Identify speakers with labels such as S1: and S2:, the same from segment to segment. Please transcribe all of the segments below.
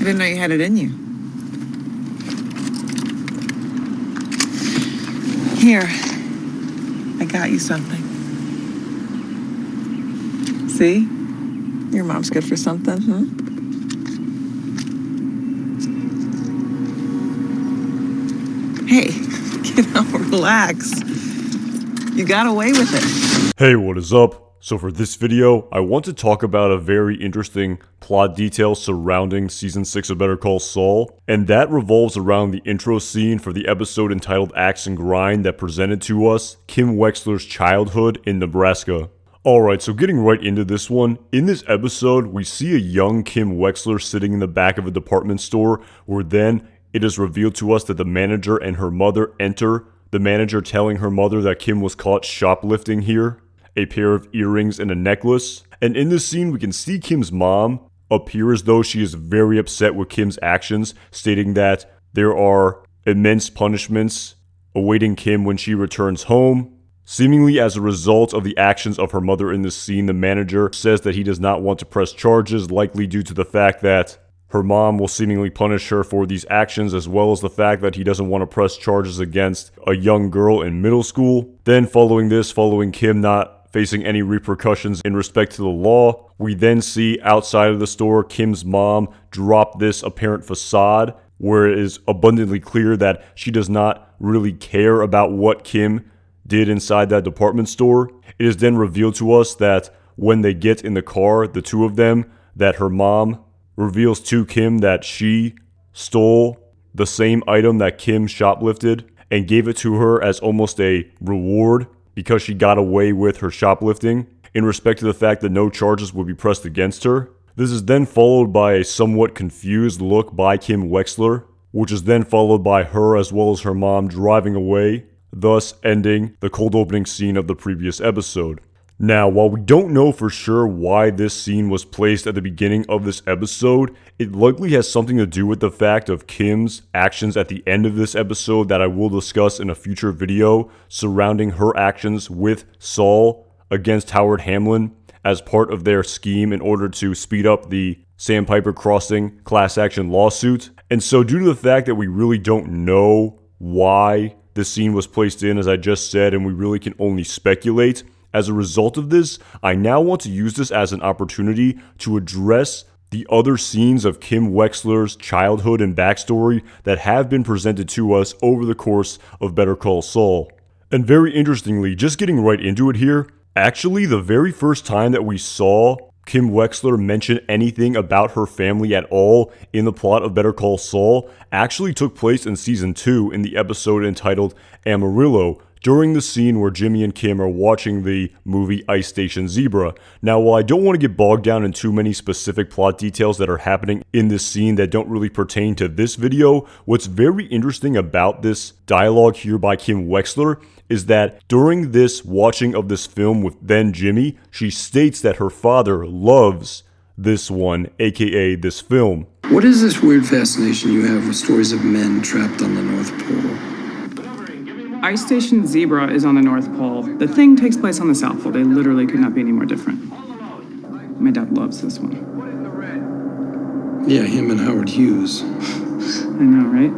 S1: I didn't know you had it in you. Here, I got you something. See? Your mom's good for something, huh? Hey, relax. You got away with it.
S2: Hey, what is up? So for this video, I want to talk about a very interesting plot detail surrounding Season 6 of Better Call Saul, and that revolves around the intro scene for the episode entitled Axe and Grind that presented to us Kim Wexler's childhood in Nebraska. Alright, so getting right into this one, in this episode, we see a young Kim Wexler sitting in the back of a department store, where then it is revealed to us that the manager and her mother enter, the manager telling her mother that Kim was caught shoplifting here, a pair of earrings and a necklace. And in this scene, we can see Kim's mom appear as though she is very upset with Kim's actions, stating that there are immense punishments awaiting Kim when she returns home. Seemingly as a result of the actions of her mother in this scene, the manager says that he does not want to press charges, likely due to the fact that her mom will seemingly punish her for these actions, as well as the fact that he doesn't want to press charges against a young girl in middle school. Then following Kim not facing any repercussions in respect to the law, we then see outside of the store Kim's mom drop this apparent facade where it is abundantly clear that she does not really care about what Kim did inside that department store. It is then revealed to us that when they get in the car, the two of them, that her mom reveals to Kim that she stole the same item that Kim shoplifted and gave it to her as almost a reward because she got away with her shoplifting, in respect to the fact that no charges would be pressed against her. This is then followed by a somewhat confused look by Kim Wexler, which is then followed by her as well as her mom driving away, thus ending the cold opening scene of the previous episode. Now, while we don't know for sure why this scene was placed at the beginning of this episode, it likely has something to do with the fact of Kim's actions at the end of this episode that I will discuss in a future video surrounding her actions with Saul against Howard Hamlin as part of their scheme in order to speed up the Sandpiper Crossing class action lawsuit. And so due to the fact that we really don't know why this scene was placed in, as I just said, and we really can only speculate, as a result of this, I now want to use this as an opportunity to address the other scenes of Kim Wexler's childhood and backstory that have been presented to us over the course of Better Call Saul. And very interestingly, just getting right into it here, actually the very first time that we saw Kim Wexler mention anything about her family at all in the plot of Better Call Saul actually took place in Season 2 in the episode entitled Amarillo, during the scene where Jimmy and Kim are watching the movie Ice Station Zebra. Now, while I don't want to get bogged down in too many specific plot details that are happening in this scene that don't really pertain to this video, what's very interesting about this dialogue here by Kim Wexler is that during this watching of this film with then Jimmy, she states that her father loves this one, aka this film.
S3: What is this weird fascination you have with stories of men trapped on the North Pole?
S4: Ice Station Zebra is on the North Pole. The thing takes place on the South Pole. They literally could not be any more different. My dad loves this one.
S3: Yeah, him and Howard Hughes.
S4: I know, right?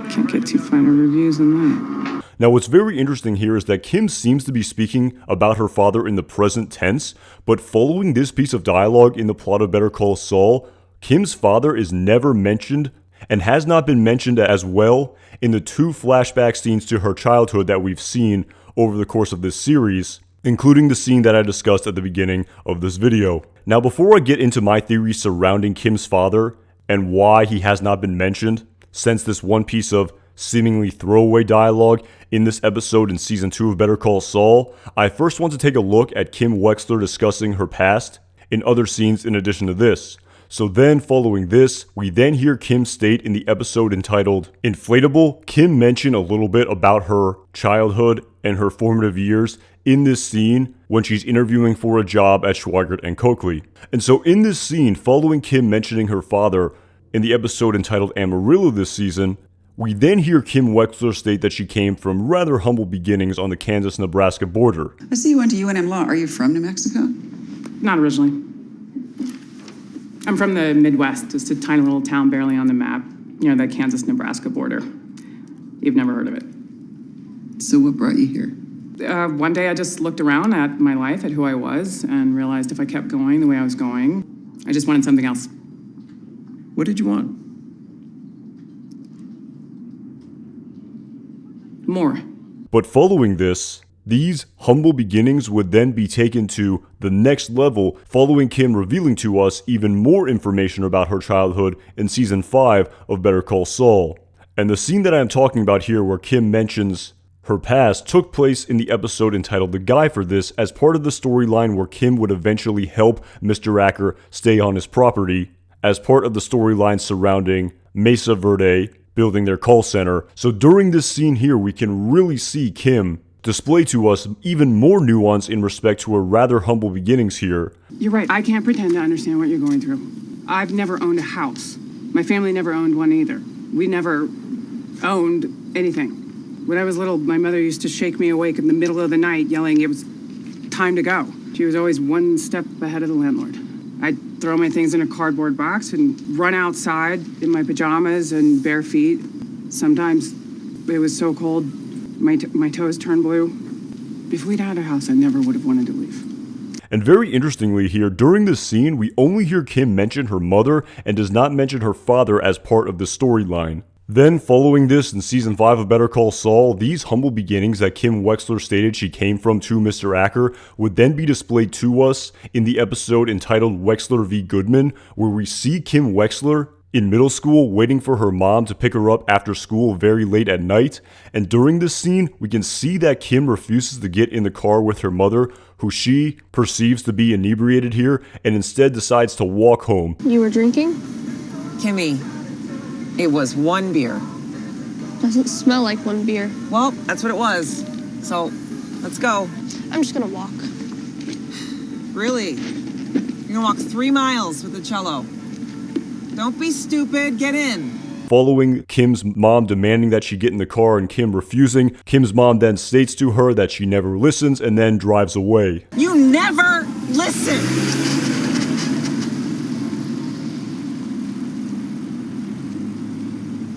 S4: Can't get too fine of reviews on that.
S2: Now, what's very interesting here is that Kim seems to be speaking about her father in the present tense, but following this piece of dialogue in the plot of Better Call Saul, Kim's father is never mentioned and has not been mentioned as well in the two flashback scenes to her childhood that we've seen over the course of this series, including the scene that I discussed at the beginning of this video. Now, before I get into my theories surrounding Kim's father and why he has not been mentioned since this one piece of seemingly throwaway dialogue in this episode in Season 2 of Better Call Saul, I first want to take a look at Kim Wexler discussing her past in other scenes in addition to this. So then, following this, we then hear Kim state in the episode entitled Inflatable, Kim mention a little bit about her childhood and her formative years in this scene when she's interviewing for a job at Schweigert and Coakley. And so in this scene, following Kim mentioning her father in the episode entitled Amarillo this season, we then hear Kim Wexler state that she came from rather humble beginnings on the Kansas-Nebraska border.
S5: I see you went to UNM Law. Are you from New Mexico?
S4: Not originally. I'm from the Midwest, just a tiny little town barely on the map, near the Kansas-Nebraska border. You've never heard of it.
S3: So what brought you here?
S4: One day I just looked around at my life, at who I was, and realized if I kept going the way I was going, I just wanted something else.
S3: What did you want?
S4: More.
S2: But following this, these humble beginnings would then be taken to the next level, following Kim revealing to us even more information about her childhood in Season 5 of Better Call Saul. And the scene that I am talking about here, where Kim mentions her past, took place in the episode entitled The Guy for This, as part of the storyline where Kim would eventually help Mr. Acker stay on his property, as part of the storyline surrounding Mesa Verde building their call center. So during this scene here, we can really see Kim display to us even more nuance in respect to her rather humble beginnings here.
S4: You're right, I can't pretend to understand what you're going through. I've never owned a house. My family never owned one either. We never owned anything. When I was little, my mother used to shake me awake in the middle of the night, yelling it was time to go. She was always one step ahead of the landlord. I'd throw my things in a cardboard box and run outside in my pajamas and bare feet. Sometimes it was so cold, my toes turned blue. If we'd had a house, I never would have wanted to leave.
S2: And very interestingly here, during this scene, we only hear Kim mention her mother and does not mention her father as part of the storyline. Then, following this in Season 5 of Better Call Saul, these humble beginnings that Kim Wexler stated she came from to Mr. Acker would then be displayed to us in the episode entitled Wexler v. Goodman, where we see Kim Wexler in middle school waiting for her mom to pick her up after school very late at night. And during this scene, we can see that Kim refuses to get in the car with her mother, who she perceives to be inebriated here, and instead decides to walk home.
S5: You were drinking?
S6: Kimmy, it was one beer.
S5: Doesn't smell like one beer.
S6: Well, that's what it was. So, let's go.
S5: I'm just gonna walk.
S6: Really? You're gonna walk 3 miles with the cello. Don't be stupid, get in.
S2: Following Kim's mom demanding that she get in the car and Kim refusing, Kim's mom then states to her that she never listens and then drives away.
S6: You never listen!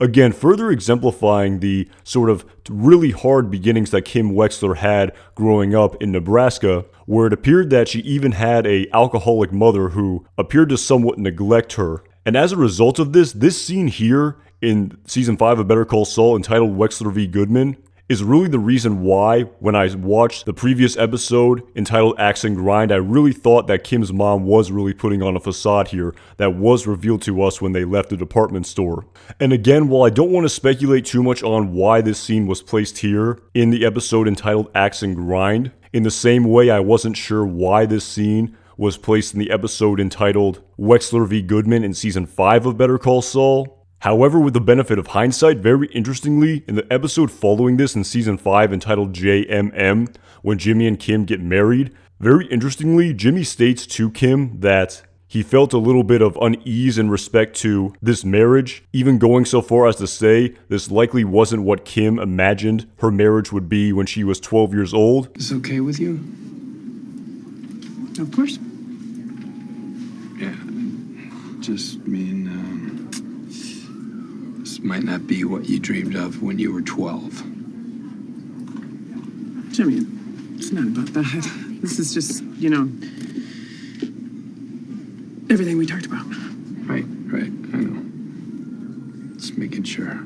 S2: Again, further exemplifying the sort of really hard beginnings that Kim Wexler had growing up in Nebraska, where it appeared that she even had an alcoholic mother who appeared to somewhat neglect her. And as a result of this scene here in Season 5 of Better Call Saul entitled Wexler v. Goodman is really the reason why, when I watched the previous episode entitled Axe and Grind, I really thought that Kim's mom was really putting on a facade here that was revealed to us when they left the department store. And again, while I don't want to speculate too much on why this scene was placed here in the episode entitled Axe and Grind, in the same way I wasn't sure why this scene was placed in the episode entitled Wexler v. Goodman in Season 5 of Better Call Saul. However, with the benefit of hindsight, very interestingly, in the episode following this in Season 5 entitled JMM, when Jimmy and Kim get married, very interestingly, Jimmy states to Kim that he felt a little bit of unease in respect to this marriage, even going so far as to say this likely wasn't what Kim imagined her marriage would be when she was 12 years old.
S3: Is this okay with you?
S4: Of course.
S3: Yeah. Just mean, this might not be what you dreamed of when you were 12.
S4: Jimmy, it's not about that. This is just, everything we talked about.
S3: Right, I know. Just making sure.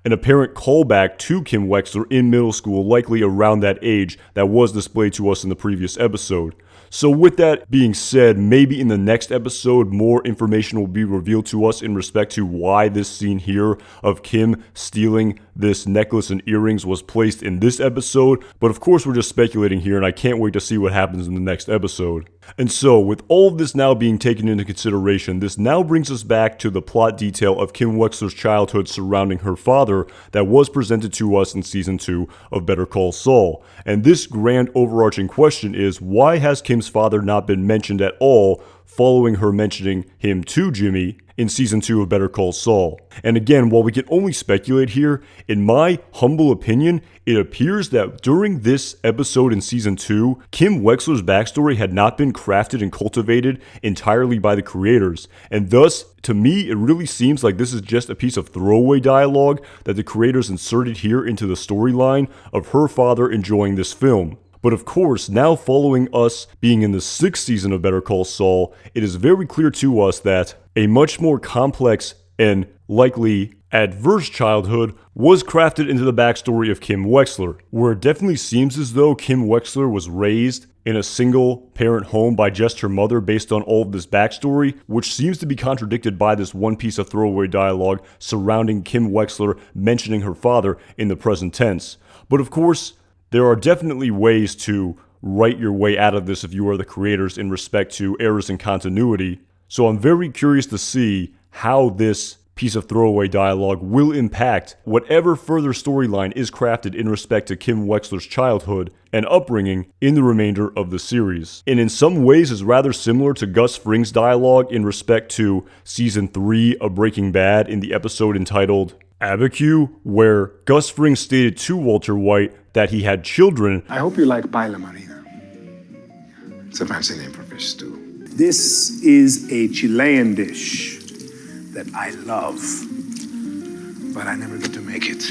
S2: An apparent callback to Kim Wexler in middle school, likely around that age, that was displayed to us in the previous episode. So with that being said, maybe in the next episode, more information will be revealed to us in respect to why this scene here of Kim stealing this necklace and earrings was placed in this episode. But of course, we're just speculating here, and I can't wait to see what happens in the next episode. And so, with all of this now being taken into consideration, this now brings us back to the plot detail of Kim Wexler's childhood surrounding her father that was presented to us in Season 2 of Better Call Saul. And this grand overarching question is, why has Kim's father not been mentioned at all following her mentioning him to Jimmy in Season 2 of Better Call Saul. And again, while we can only speculate here, in my humble opinion, it appears that during this episode in Season 2, Kim Wexler's backstory had not been crafted and cultivated entirely by the creators, and thus, to me, it really seems like this is just a piece of throwaway dialogue that the creators inserted here into the storyline of her father enjoying this film. But of course, now following us being in the 6th season of Better Call Saul, it is very clear to us that a much more complex and likely adverse childhood was crafted into the backstory of Kim Wexler, where it definitely seems as though Kim Wexler was raised in a single-parent home by just her mother based on all of this backstory, which seems to be contradicted by this one piece of throwaway dialogue surrounding Kim Wexler mentioning her father in the present tense. But of course, there are definitely ways to write your way out of this if you are the creators in respect to errors in continuity, so I'm very curious to see how this piece of throwaway dialogue will impact whatever further storyline is crafted in respect to Kim Wexler's childhood and upbringing in the remainder of the series. And in some ways is rather similar to Gus Fring's dialogue in respect to Season 3 of Breaking Bad in the episode entitled Abiquiu, where Gus Fring stated to Walter White that he had children.
S7: I hope you like paella marina. It's a fancy name for fish stew. This is a Chilean dish that I love, but I never get to make it.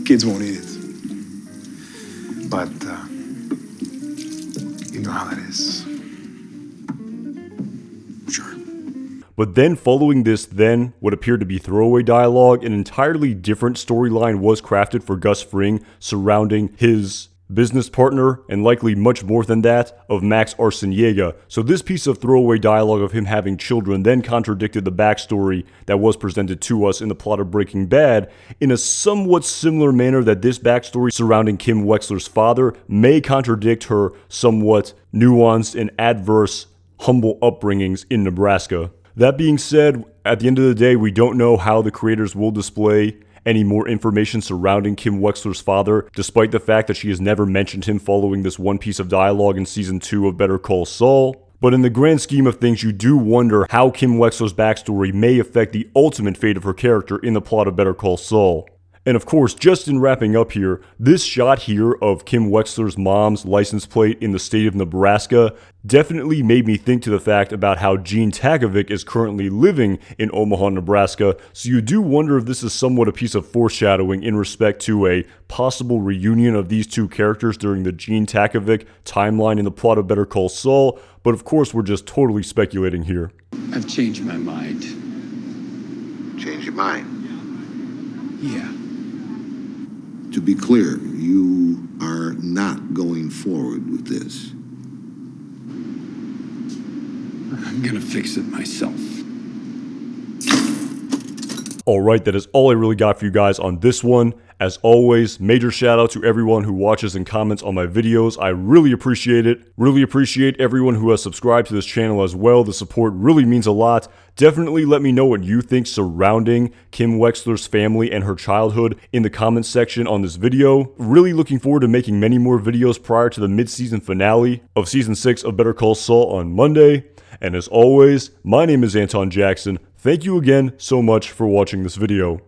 S7: Kids won't eat it. But you know how that is. Sure.
S2: But then following this then what appeared to be throwaway dialogue, an entirely different storyline was crafted for Gus Fring surrounding his business partner, and likely much more than that, of Max Arciniega. So this piece of throwaway dialogue of him having children then contradicted the backstory that was presented to us in the plot of Breaking Bad in a somewhat similar manner that this backstory surrounding Kim Wexler's father may contradict her somewhat nuanced and adverse humble upbringings in Nebraska. That being said, at the end of the day, we don't know how the creators will display any more information surrounding Kim Wexler's father, despite the fact that she has never mentioned him following this one piece of dialogue in Season 2 of Better Call Saul. But in the grand scheme of things, you do wonder how Kim Wexler's backstory may affect the ultimate fate of her character in the plot of Better Call Saul. And of course, just in wrapping up here, this shot here of Kim Wexler's mom's license plate in the state of Nebraska definitely made me think to the fact about how Gene Takovic is currently living in Omaha, Nebraska, so you do wonder if this is somewhat a piece of foreshadowing in respect to a possible reunion of these two characters during the Gene Takovic timeline in the plot of Better Call Saul, but of course we're just totally speculating here.
S8: I've changed my mind.
S9: Change your mind?
S8: Yeah.
S9: To be clear, you are not going forward with this.
S8: I'm gonna fix it myself.
S2: Alright, that is all I really got for you guys on this one. As always, major shout out to everyone who watches and comments on my videos. I really appreciate it. Really appreciate everyone who has subscribed to this channel as well. The support really means a lot. Definitely let me know what you think surrounding Kim Wexler's family and her childhood in the comments section on this video. Really looking forward to making many more videos prior to the mid-season finale of Season 6 of Better Call Saul on Monday. And as always, my name is Anton Jackson. Thank you again so much for watching this video.